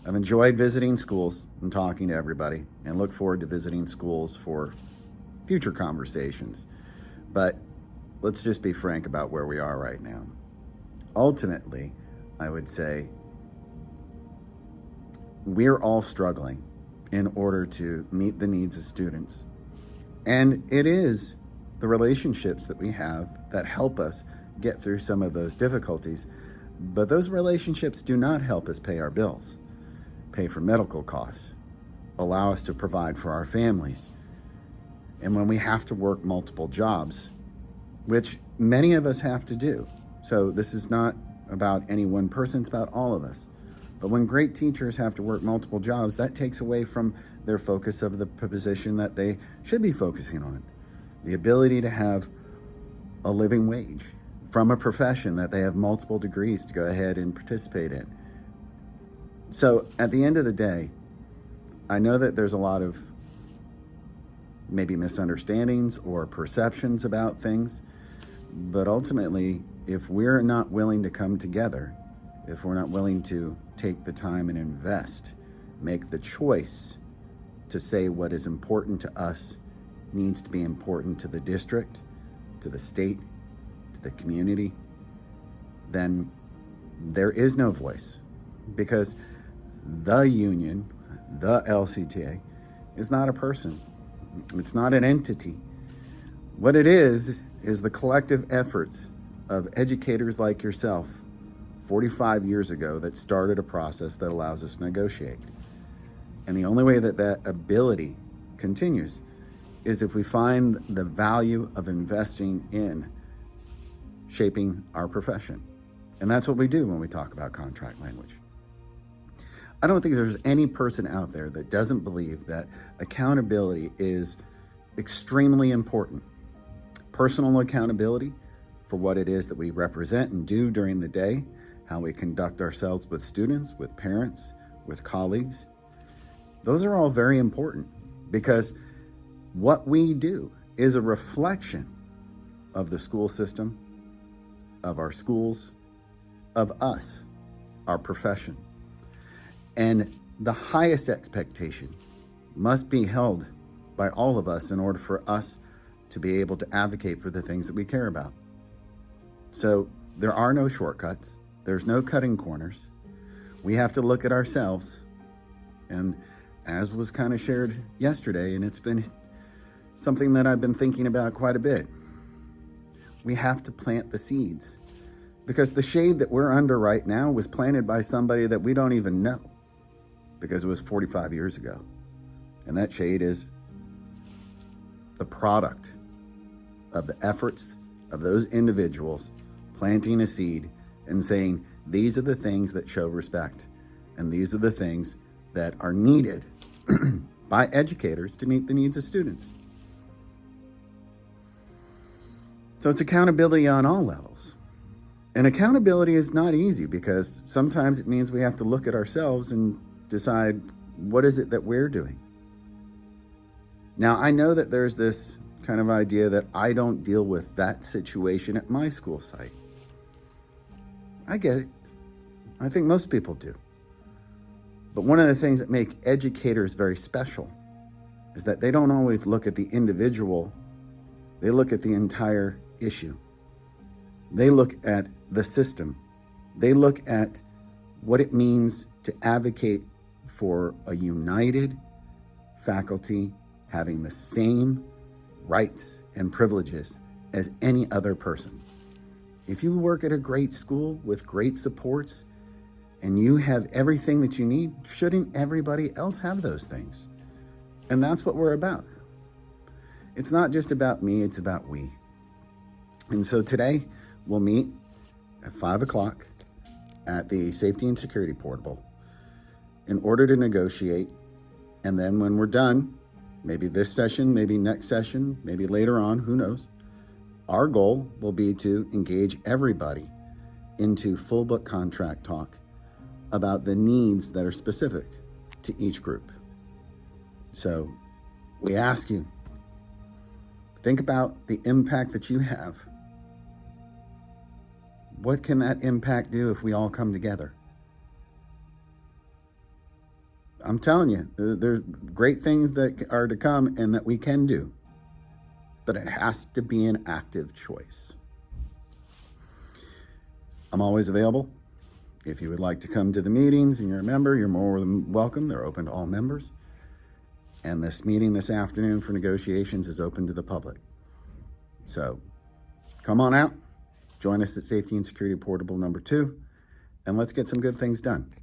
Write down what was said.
I've enjoyed visiting schools and talking to everybody, and look forward to visiting schools for future conversations. But let's just be frank about where we are right now. Ultimately, I would say we're all struggling in order to meet the needs of students. And it is the relationships that we have that help us get through some of those difficulties. But those relationships do not help us pay our bills, pay for medical costs, allow us to provide for our families. And when we have to work multiple jobs, which many of us have to do. So this is not about any one person, it's about all of us. But when great teachers have to work multiple jobs, that takes away from their focus of the position that they should be focusing on. The ability to have a living wage from a profession that they have multiple degrees to go ahead and participate in. So at the end of the day, I know that there's a lot of maybe misunderstandings or perceptions about things, but ultimately, if we're not willing to come together, if we're not willing to take the time and invest, make the choice to say what is important to us needs to be important to the district, to the state, to the community, then there is no voice, because the union, the LCTA, is not a person. It's not an entity. What it is the collective efforts of educators like yourself 45 years ago that started a process that allows us to negotiate. And the only way that that ability continues is if we find the value of investing in shaping our profession. And that's what we do when we talk about contract language. I don't think there's any person out there that doesn't believe that accountability is extremely important. Personal accountability for what it is that we represent and do during the day, how we conduct ourselves with students, with parents, with colleagues. Those are all very important, because what we do is a reflection of the school system, of our schools, of us, our profession. And the highest expectation must be held by all of us in order for us to be able to advocate for the things that we care about. So there are no shortcuts. There's no cutting corners. We have to look at ourselves. And as was kind of shared yesterday, and it's been something that I've been thinking about quite a bit, we have to plant the seeds, because the shade that we're under right now was planted by somebody that we don't even know, because it was 45 years ago. And that shade is the product of the efforts of those individuals planting a seed and saying, these are the things that show respect, and these are the things that are needed by educators to meet the needs of students. So it's accountability on all levels. And accountability is not easy, because sometimes it means we have to look at ourselves and decide, what is it that we're doing? Now, I know that there's this kind of idea that I don't deal with that situation at my school site. I get it. I think most people do. But one of the things that make educators very special is that they don't always look at the individual. They look at the entire issue. They look at the system. They look at what it means to advocate for a united faculty having the same rights and privileges as any other person. If you work at a great school with great supports and you have everything that you need, shouldn't everybody else have those things? And that's what we're about. It's not just about me, it's about we. And so today we'll meet at 5 o'clock at the Safety and Security Portable in order to negotiate. And then when we're done, maybe this session, maybe next session, maybe later on, who knows, our goal will be to engage everybody into full book contract talk about the needs that are specific to each group. So we ask you, think about the impact that you have. What can that impact do if we all come together? I'm telling you, there's great things that are to come and that we can do, but it has to be an active choice. I'm always available. If you would like to come to the meetings and you're a member, you're more than welcome. They're open to all members. And this meeting this afternoon for negotiations is open to the public. So come on out, join us at Safety and Security Portable number 2, and let's get some good things done.